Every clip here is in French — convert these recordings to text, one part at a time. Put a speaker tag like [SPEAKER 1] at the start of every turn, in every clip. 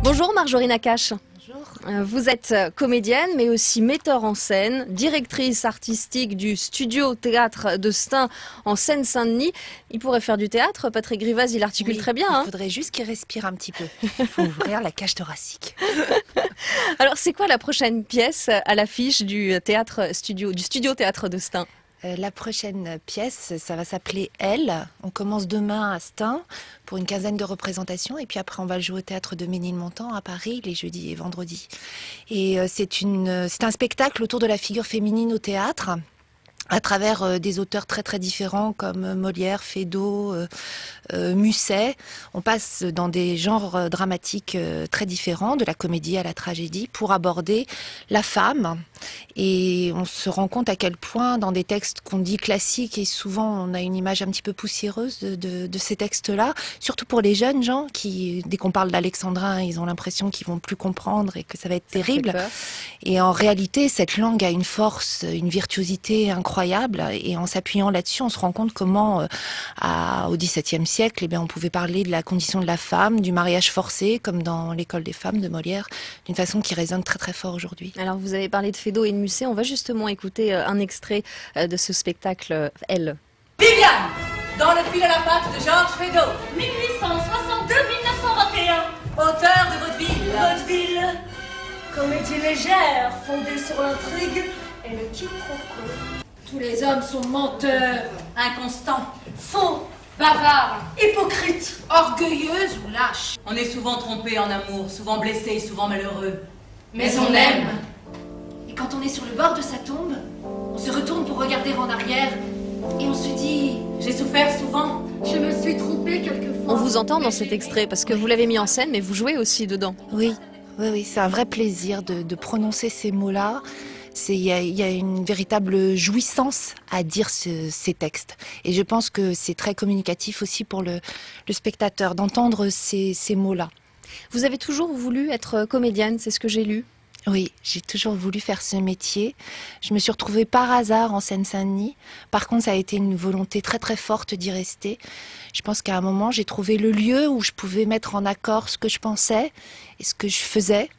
[SPEAKER 1] Bonjour Marjorie Nakache.
[SPEAKER 2] Bonjour.
[SPEAKER 1] Vous êtes comédienne mais aussi metteur en scène, directrice artistique du studio théâtre de Stein en Seine-Saint-Denis. Il pourrait faire du théâtre, Patrick Rivaz, il articule très bien.
[SPEAKER 2] Il faudrait juste qu'il respire un petit peu. Il faut ouvrir la cage thoracique.
[SPEAKER 1] Alors c'est quoi la prochaine pièce à l'affiche du studio théâtre de Stein?
[SPEAKER 2] La prochaine pièce, ça va s'appeler Elle. On commence demain à Stein pour une quinzaine de représentations et puis après on va le jouer au théâtre de Ménilmontant à Paris les jeudis et vendredis. Et c'est un spectacle autour de la figure féminine au théâtre, à travers des auteurs très très différents comme Molière, Feydeau, Musset. On passe dans des genres dramatiques très différents, de la comédie à la tragédie, pour aborder la femme. Et on se rend compte à quel point dans des textes qu'on dit classiques, et souvent on a une image un petit peu poussiéreuse de ces textes-là, surtout pour les jeunes gens qui, dès qu'on parle d'alexandrin, ils ont l'impression qu'ils vont plus comprendre et que ça va être terrible. Et en réalité, cette langue a une force, une virtuosité incroyable. Et en s'appuyant là-dessus, on se rend compte comment, au XVIIe siècle, on pouvait parler de la condition de la femme, du mariage forcé, comme dans l'École des femmes de Molière, d'une façon qui résonne très très fort aujourd'hui.
[SPEAKER 1] Alors vous avez parlé de Feydeau et de Musset, on va justement écouter un extrait de ce spectacle Elle.
[SPEAKER 3] Viviane, dans le fil à la patte de Georges Feydeau.
[SPEAKER 4] 1862-1921.
[SPEAKER 3] Auteur de Vaudeville.
[SPEAKER 4] Vaudeville. Comédie légère, fondée sur l'intrigue et le quiproquo. Tous les hommes sont menteurs,
[SPEAKER 3] Inconstant.
[SPEAKER 4] faux, bavards, hypocrites, orgueilleux ou lâches.
[SPEAKER 3] On est souvent trompé en amour, souvent blessé, souvent malheureux.
[SPEAKER 4] Mais on aime. Et quand on est sur le bord de sa tombe, on se retourne pour regarder en arrière et on se dit...
[SPEAKER 3] J'ai souffert souvent.
[SPEAKER 4] Je me suis trompée quelquefois.
[SPEAKER 1] On vous entend dans cet extrait parce que vous l'avez mis en scène mais vous jouez aussi dedans.
[SPEAKER 2] Oui, c'est un vrai plaisir de prononcer ces mots-là. Il y a une véritable jouissance à dire ces textes. Et je pense que c'est très communicatif aussi pour le spectateur d'entendre ces mots-là.
[SPEAKER 1] Vous avez toujours voulu être comédienne, c'est ce que j'ai lu.
[SPEAKER 2] Oui, j'ai toujours voulu faire ce métier. Je me suis retrouvée par hasard en Seine-Saint-Denis. Par contre, ça a été une volonté très très forte d'y rester. Je pense qu'à un moment, j'ai trouvé le lieu où je pouvais mettre en accord ce que je pensais et ce que je faisais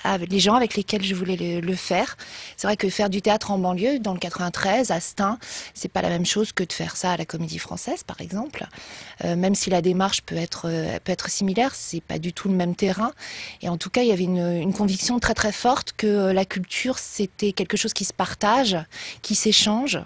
[SPEAKER 2] avec les gens avec lesquels je voulais le faire. C'est vrai que faire du théâtre en banlieue, dans le 93, à Stein, c'est pas la même chose que de faire ça à la Comédie Française, par exemple. Même si la démarche peut être similaire, c'est pas du tout le même terrain. Et en tout cas, il y avait une conviction très très forte que la culture, c'était quelque chose qui se partage, qui s'échange.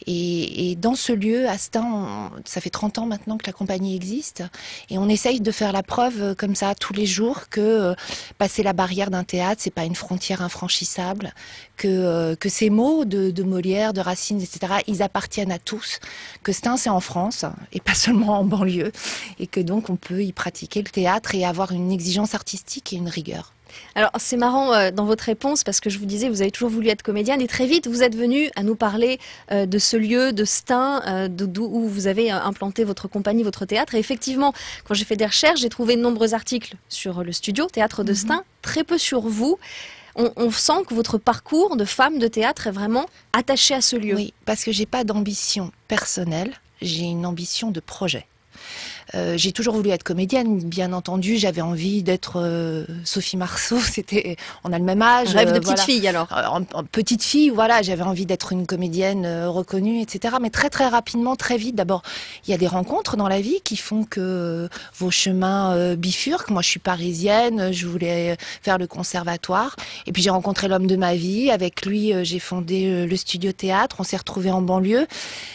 [SPEAKER 2] Et dans ce lieu, à Stein, ça fait 30 ans maintenant que la compagnie existe. Et on essaye de faire la preuve comme ça tous les jours que passer la barrière d'un théâtre, c'est pas une frontière infranchissable, que ces mots de Molière, de Racine, etc., ils appartiennent à tous, que Stein c'est en France et pas seulement en banlieue, et que donc on peut y pratiquer le théâtre et avoir une exigence artistique et une rigueur.
[SPEAKER 1] Alors c'est marrant dans votre réponse parce que je vous disais vous avez toujours voulu être comédienne et très vite vous êtes venue à nous parler de ce lieu de Stein où vous avez implanté votre compagnie, votre théâtre. Et effectivement, quand j'ai fait des recherches, j'ai trouvé de nombreux articles sur le studio théâtre de Stein, très peu sur vous. On sent que votre parcours de femme de théâtre est vraiment attaché à ce lieu.
[SPEAKER 2] Oui, parce que j'ai pas d'ambition personnelle, j'ai une ambition de projet. J'ai toujours voulu être comédienne, bien entendu. J'avais envie d'être Sophie Marceau. On a le même âge.
[SPEAKER 1] Rêve de petite fille alors.
[SPEAKER 2] En petite fille, voilà, j'avais envie d'être une comédienne reconnue, etc. Mais très très rapidement, très vite. D'abord, il y a des rencontres dans la vie qui font que vos chemins bifurquent. Moi, je suis parisienne. Je voulais faire le conservatoire. Et puis j'ai rencontré l'homme de ma vie. Avec lui, j'ai fondé le studio théâtre. On s'est retrouvés en banlieue.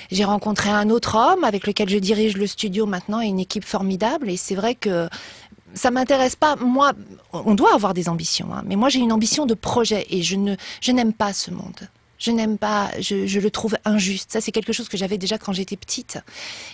[SPEAKER 2] J'ai rencontré un autre homme avec lequel je dirige le studio maintenant et une équipe formidable. Et c'est vrai que ça m'intéresse pas. Moi, on doit avoir des ambitions, hein, mais moi j'ai une ambition de projet et je n'aime pas ce monde. Je n'aime pas, je le trouve injuste. Ça, c'est quelque chose que j'avais déjà quand j'étais petite.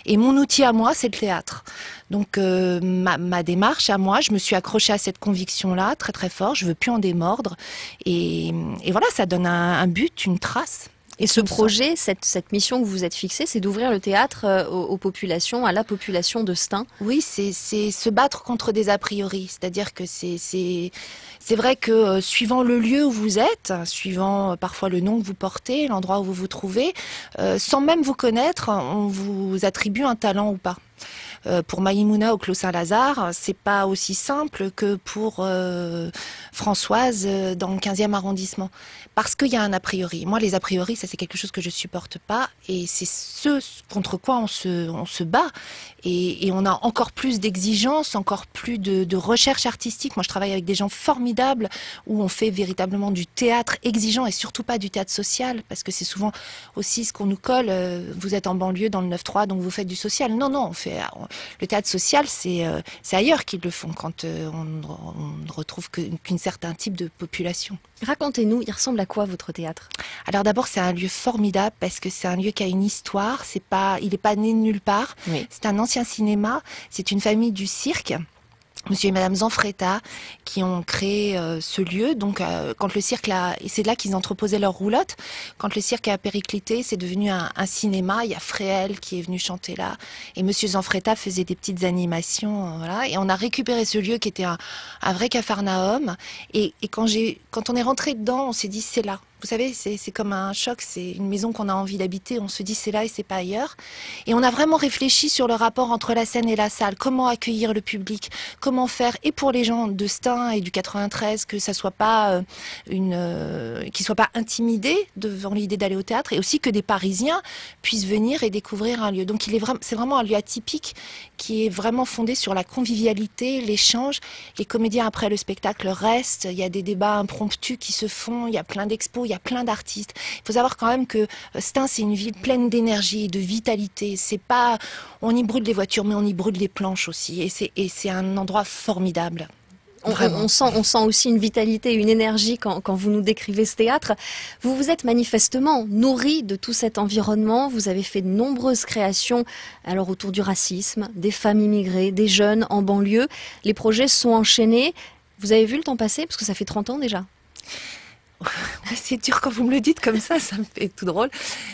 [SPEAKER 2] Et mon outil à moi, c'est le théâtre. Donc, ma démarche à moi, je me suis accrochée à cette conviction-là, très très fort. Je veux plus en démordre. Et voilà, ça donne un but, une trace.
[SPEAKER 1] Et ce projet, cette mission que vous vous êtes fixée, c'est d'ouvrir le théâtre aux populations, à la population de Stein.
[SPEAKER 2] Oui, c'est se battre contre des a priori. C'est-à-dire que c'est vrai que suivant le lieu où vous êtes, suivant parfois le nom que vous portez, l'endroit où vous vous trouvez, sans même vous connaître, on vous attribue un talent ou pas. Pour Maïmouna au Clos Saint-Lazare, c'est pas aussi simple que pour Françoise dans le 15e arrondissement. Parce qu'il y a un a priori. Moi, les a priori, ça c'est quelque chose que je supporte pas. Et c'est ce contre quoi on se bat. Et on a encore plus d'exigences, encore plus de recherche artistique. Moi, je travaille avec des gens formidables où on fait véritablement du théâtre exigeant et surtout pas du théâtre social. Parce que c'est souvent aussi ce qu'on nous colle. Vous êtes en banlieue dans le 9-3, donc vous faites du social. Non, le théâtre social, c'est ailleurs qu'ils le font quand on ne retrouve qu'un certain type de population.
[SPEAKER 1] Racontez-nous, il ressemble à quoi votre théâtre?
[SPEAKER 2] Alors d'abord, c'est un lieu formidable parce que c'est un lieu qui a une histoire. Il n'est pas né de nulle part.
[SPEAKER 1] Oui.
[SPEAKER 2] C'est un ancien cinéma. C'est une famille du cirque. Monsieur et Madame Zanfretta qui ont créé ce lieu. Donc, quand le cirque c'est là qu'ils entreposaient leurs roulottes. Quand le cirque a périclité, c'est devenu un cinéma. Il y a Fréhel qui est venu chanter là, et Monsieur Zanfretta faisait des petites animations, voilà. Et on a récupéré ce lieu qui était un vrai capharnaüm. Et quand on est rentré dedans, on s'est dit c'est là. Vous savez, c'est comme un choc, c'est une maison qu'on a envie d'habiter, on se dit c'est là et c'est pas ailleurs. Et on a vraiment réfléchi sur le rapport entre la scène et la salle, comment accueillir le public, comment faire, et pour les gens de Stein et du 93, que ça soit pas qu'ils soient pas intimidés devant l'idée d'aller au théâtre, et aussi que des Parisiens puissent venir et découvrir un lieu. Donc c'est vraiment un lieu atypique qui est vraiment fondé sur la convivialité, l'échange. Les comédiens après le spectacle restent, il y a des débats impromptus qui se font, il y a plein d'expos, il y a plein d'artistes. Il faut savoir quand même que Stein, c'est une ville pleine d'énergie et de vitalité. C'est pas, on y brûle les voitures, mais on y brûle les planches aussi. Et c'est un endroit formidable.
[SPEAKER 1] On sent aussi une vitalité, une énergie quand vous nous décrivez ce théâtre. Vous vous êtes manifestement nourri de tout cet environnement. Vous avez fait de nombreuses créations alors autour du racisme, des femmes immigrées, des jeunes en banlieue. Les projets sont enchaînés. Vous avez vu le temps passer parce que ça fait 30 ans déjà.
[SPEAKER 2] C'est dur quand vous me le dites comme ça me fait tout drôle.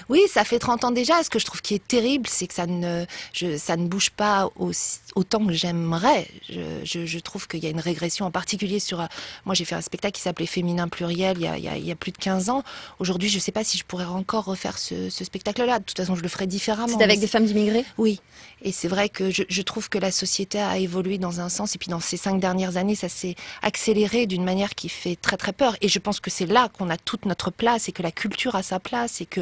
[SPEAKER 2] Oui, ça fait 30 ans déjà. Ce que je trouve qui est terrible, c'est que ça ne bouge pas autant que j'aimerais. Je trouve qu'il y a une régression, en particulier sur... Moi, j'ai fait un spectacle qui s'appelait Féminin Pluriel il y a plus de 15 ans. Aujourd'hui, je ne sais pas si je pourrais encore refaire ce spectacle-là. De toute façon, je le ferais différemment.
[SPEAKER 1] C'était avec des femmes immigrées ?
[SPEAKER 2] Oui. Et c'est vrai que je trouve que la société a évolué dans un sens. Et puis, dans ces 5 dernières années, ça s'est accéléré d'une manière qui fait très, très peur. Et je pense que c'est là qu'on a toute notre place et que la culture a sa place et que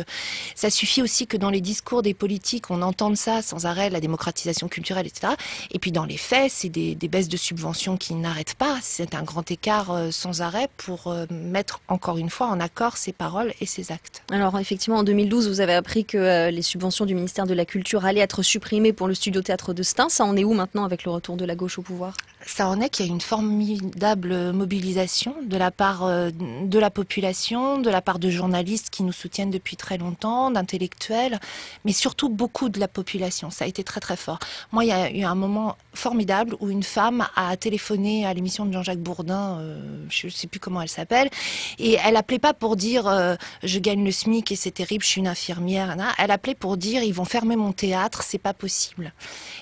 [SPEAKER 2] ça suffit aussi que dans les discours des politiques, on entende ça sans arrêt, la démocratisation culturelle, etc. Et puis dans les faits, c'est des baisses de subventions qui n'arrêtent pas. C'est un grand écart sans arrêt pour mettre encore une fois en accord ses paroles et ses actes.
[SPEAKER 1] Alors effectivement, en 2012, vous avez appris que les subventions du ministère de la Culture allaient être supprimées pour le Studio Théâtre de Stein. Ça en est où maintenant avec le retour de la gauche au pouvoir ?
[SPEAKER 2] Ça en est qu'il y a une formidable mobilisation de la part de la population, de la part de journalistes qui nous soutiennent depuis très longtemps, d'intellectuels, mais surtout beaucoup de la population. Ça a été très très fort. Moi, il y a eu un moment formidable où une femme a téléphoné à l'émission de Jean-Jacques Bourdin, je ne sais plus comment elle s'appelle, et elle appelait pas pour dire je gagne le SMIC et c'est terrible, je suis une infirmière. Elle appelait pour dire ils vont fermer mon théâtre, c'est pas possible.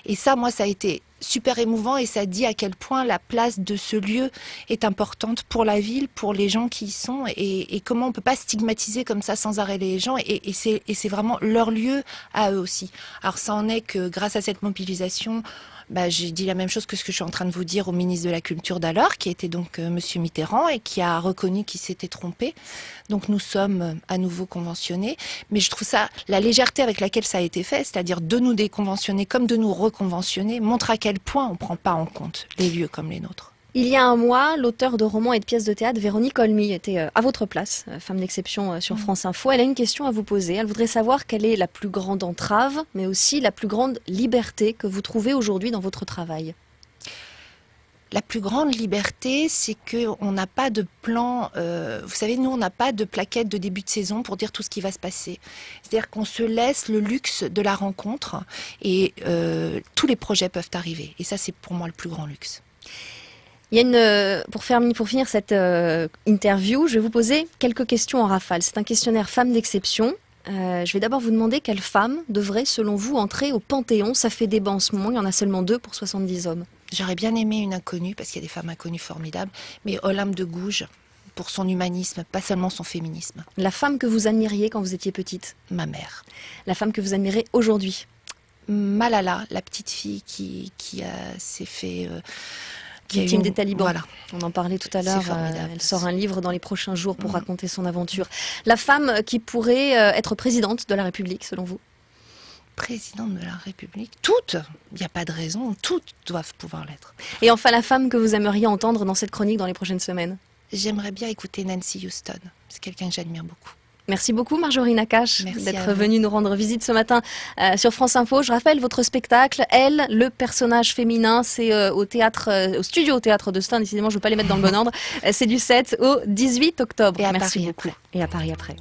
[SPEAKER 2] Et ça, moi, ça a été super émouvant et ça dit à quel point la place de ce lieu est importante pour la ville, pour les gens qui y sont et comment on peut pas stigmatiser comme ça sans arrêt les gens et c'est vraiment leur lieu à eux aussi. Alors ça en est que grâce à cette mobilisation, j'ai dit la même chose que ce que je suis en train de vous dire au ministre de la Culture d'alors, qui était donc Monsieur Mitterrand et qui a reconnu qu'il s'était trompé. Donc nous sommes à nouveau conventionnés. Mais je trouve ça, la légèreté avec laquelle ça a été fait, c'est-à-dire de nous déconventionner comme de nous reconventionner, montre à quel point on ne prend pas en compte les lieux comme les nôtres.
[SPEAKER 1] Il y a un mois, l'auteur de romans et de pièces de théâtre, Véronique Olmy, était à votre place, femme d'exception sur France Info. Elle a une question à vous poser. Elle voudrait savoir quelle est la plus grande entrave, mais aussi la plus grande liberté que vous trouvez aujourd'hui dans votre travail.
[SPEAKER 2] La plus grande liberté, c'est qu'on n'a pas de plan. Vous savez, nous, on n'a pas de plaquette de début de saison pour dire tout ce qui va se passer. C'est-à-dire qu'on se laisse le luxe de la rencontre et tous les projets peuvent arriver. Et ça, c'est pour moi le plus grand luxe.
[SPEAKER 1] Il y a pour finir cette interview, je vais vous poser quelques questions en rafale. C'est un questionnaire femme d'exception. Je vais d'abord vous demander quelle femme devrait, selon vous, entrer au Panthéon. Ça fait débat en ce moment, il y en a seulement 2 pour 70 hommes.
[SPEAKER 2] J'aurais bien aimé une inconnue, parce qu'il y a des femmes inconnues formidables, mais Olympe de Gouges, pour son humanisme, pas seulement son féminisme.
[SPEAKER 1] La femme que vous admiriez quand vous étiez petite?
[SPEAKER 2] Ma mère.
[SPEAKER 1] La femme que vous admirez aujourd'hui?
[SPEAKER 2] Malala, la petite fille qui s'est fait...
[SPEAKER 1] Victime des talibans.
[SPEAKER 2] Voilà.
[SPEAKER 1] On en parlait tout à
[SPEAKER 2] C'est
[SPEAKER 1] l'heure.
[SPEAKER 2] formidable.
[SPEAKER 1] Elle sort un livre dans les prochains jours pour raconter son aventure. La femme qui pourrait être présidente de la République, selon vous?
[SPEAKER 2] Présidente de la République, toutes, il n'y a pas de raison, toutes doivent pouvoir l'être.
[SPEAKER 1] Et enfin, la femme que vous aimeriez entendre dans cette chronique dans les prochaines semaines?
[SPEAKER 2] J'aimerais bien écouter Nancy Houston, c'est quelqu'un que j'admire beaucoup.
[SPEAKER 1] Merci beaucoup Marjorie Nakache
[SPEAKER 2] Merci
[SPEAKER 1] d'être
[SPEAKER 2] à vous.
[SPEAKER 1] venue nous rendre visite ce matin sur France Info. Je rappelle votre spectacle, Elle, le personnage féminin, c'est au studio au théâtre de Stein. Décidément, je ne veux pas les mettre dans le bon ordre. C'est du 7 au 18 octobre.
[SPEAKER 2] Et à
[SPEAKER 1] Merci
[SPEAKER 2] Paris
[SPEAKER 1] beaucoup.
[SPEAKER 2] après.
[SPEAKER 1] Et à Paris après.